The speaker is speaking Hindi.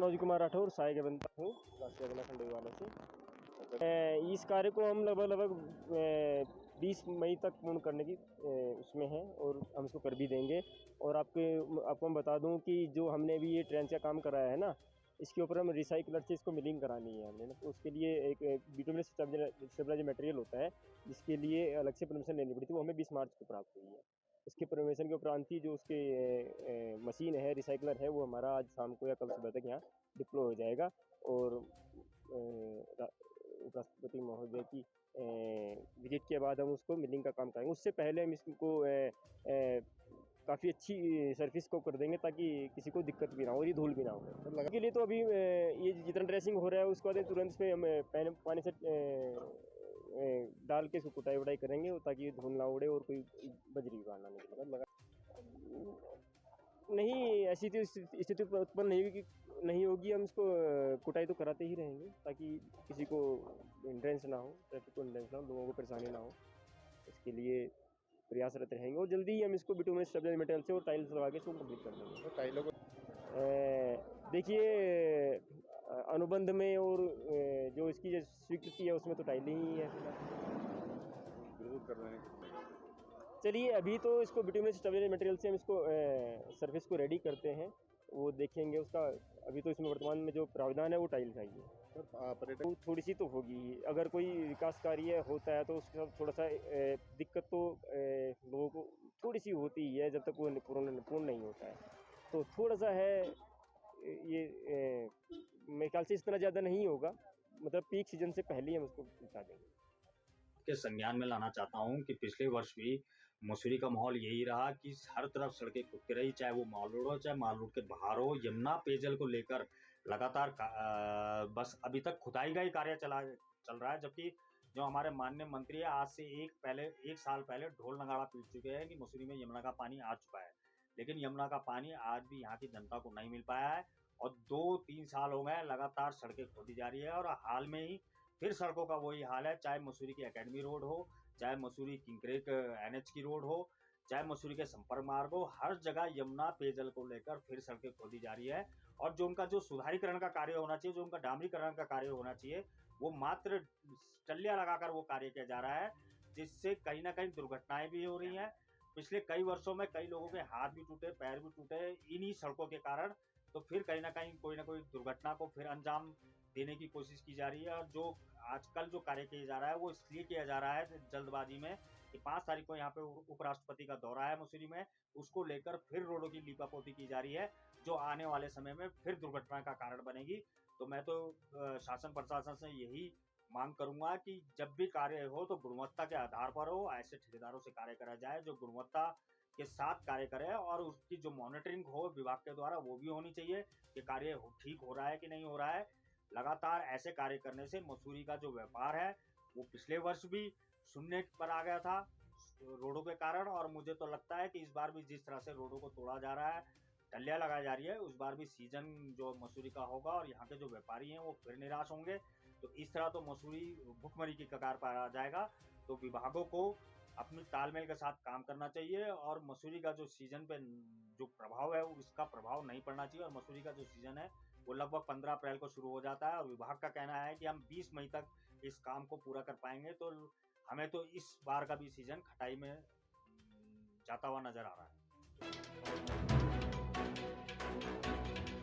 मनोज कुमार राठौर सहायक अभियंता हूँ राष्ट्रीय अभियंता खंडवा वालों से। इस कार्य को हम लगभग 20 मई तक पूर्ण करने की उसमें है और हम इसको कर भी देंगे। और आपको मैं बता दूं कि जो हमने अभी ये ट्रेन का काम कराया है ना, इसके ऊपर हम रिसाइकलर से इसको मिलिंग करानी है हमने ना, तो उसके लिए एक बिटुमिनस स्टेबलाइजर मटेरियल होता है जिसके लिए अलग से परमिशन लेनी पड़ी थी, वो हमें 20 मार्च को प्राप्त हुई है। इसके परमिशन के उपरांत ही जो उसके मशीन है, रिसाइकलर है, वो हमारा आज शाम को या कल सुबह तक यहाँ डिप्लॉय हो जाएगा। और उपराष्ट्रपति महोदय की विजिट के बाद हम उसको मिलिंग का काम करेंगे। उससे पहले हम इसको काफ़ी अच्छी सर्विस को कर देंगे ताकि किसी को दिक्कत भी ना हो और ये धूल भी ना हो। के लिए तो अभी ये जितना ड्रेसिंग हो रहा है उसके बाद तुरंत इसमें हम पानी से डाल के इसको कुटाई वटाई करेंगे ताकि धूल ना उड़े और कोई बजरी भी बाहर ना निकले। नहीं, ऐसी तो स्थिति उत्पन्न नहीं होगी। हम इसको कुटाई तो कराते ही रहेंगे ताकि किसी को हिंड्रेंस ना हो, ट्रैफिक को हिंड्रेंस ना हो, लोगों को परेशानी ना हो। इसके लिए प्रयासरत रहेंगे और जल्दी ही हम इसको बिटुमिनस स्टेबलाइजर मटेरियल से और टाइल्स लगा के इसको कंप्लीट कर देंगे। तो टाइलों को देखिए अनुबंध में और जो इसकी जो स्वीकृति है उसमें तो टाइलें ही है विरोध कर रहे हैं। चलिए अभी तो इसको बिटुमिनस स्टेबलाइजर मटेरियल से हम इसको सर्विस को रेडी करते हैं, वो देखेंगे उसका। अभी तो इसमें वर्तमान में जो प्रावधान है वो टाइल चाहिए पर्यटक तो थोड़ी सी तो होगी। अगर कोई विकास कार्य होता है तो उसके साथ थोड़ा सा दिक्कत तो लोगों को थोड़ी सी होती ही है जब तक वो पूर्ण नहीं होता है, तो थोड़ा सा है ये। मेरे ख्याल से इस तरह ज़्यादा नहीं होगा, मतलब पीक सीजन से पहले ही हम उसको पहुँचा देंगे। के संज्ञान में लाना चाहता हूं कि पिछले वर्ष भी मसूरी का माहौल यही रहा कि हर तरफ सड़कें खुदती रही, चाहे वो माल रोड हो चाहे माल रोड के बाहर हो। यमुना पेयजल को लेकर लगातार बस अभी तक खुदाई का ही कार्य चल रहा है, जबकि जो हमारे माननीय मंत्री है आज से एक साल पहले ढोल नगाड़ा पीट चुके हैं कि मसूरी में यमुना का पानी आ चुका है, लेकिन यमुना का पानी आज भी यहाँ की जनता को नहीं मिल पाया है। और 2-3 साल हो गए लगातार सड़कें खोदी जा रही है और हाल में ही फिर सड़कों का वही हाल है, चाहे मसूरी की एकेडमी रोड हो, चाहे मसूरी किंकरेक एनएच की रोड हो, चाहे मसूरी के संपर्क मार्ग हो, हर जगह यमुना पेयजल को लेकर फिर सड़कें खोदी जा रही है। और जो उनका जो सुधारीकरण का कार्य होना चाहिए, जो उनका डामरीकरण का कार्य होना चाहिए, वो मात्र टल्लियां लगाकर वो कार्य किया जा रहा है, जिससे कहीं ना कहीं दुर्घटनाएं भी हो रही हैं। पिछले कई वर्षों में कई लोगों के हाथ भी टूटे, पैर भी टूटे इन्हीं सड़कों के कारण। तो फिर कहीं ना कहीं कोई ना कोई दुर्घटना को फिर अंजाम देने की कोशिश की जा रही है। और जो आजकल जो कार्य किया जा रहा है वो इसलिए किया जा रहा है जल्दबाजी में कि 5 तारीख को यहाँ पे उपराष्ट्रपति का दौरा है मसूरी में, उसको लेकर फिर रोडों की लीपापोती की जा रही है, जो आने वाले समय में फिर दुर्घटना का कारण बनेगी। तो मैं तो शासन प्रशासन से यही मांग करूंगा कि जब भी कार्य हो तो गुणवत्ता के आधार पर हो, ऐसे ठेकेदारों से कार्य करा जाए जो गुणवत्ता के साथ कार्य करे और उसकी जो मॉनिटरिंग हो विभाग के द्वारा वो भी होनी चाहिए कि कार्य ठीक हो रहा है कि नहीं हो रहा है। लगातार ऐसे कार्य करने से मसूरी का जो व्यापार है वो पिछले वर्ष भी शून्य पर आ गया था रोडों के कारण, और मुझे तो लगता है कि इस बार भी जिस तरह से रोडों को तोड़ा जा रहा है, टल्लियां लगाई जा रही है, उस बार भी सीजन जो मसूरी का होगा और यहाँ के जो व्यापारी हैं वो फिर निराश होंगे। तो इस तरह तो मसूरी भुखमरी की कगार पर आ जाएगा। तो विभागों को अपनी तालमेल के साथ काम करना चाहिए और मसूरी का जो सीजन पे जो प्रभाव है उसका प्रभाव नहीं पड़ना चाहिए। और मसूरी का जो सीजन है वो लगभग 15 अप्रैल को शुरू हो जाता है और विभाग का कहना है कि हम 20 मई तक इस काम को पूरा कर पाएंगे। तो हमें तो इस बार का भी सीजन खटाई में जाता हुआ नजर आ रहा है।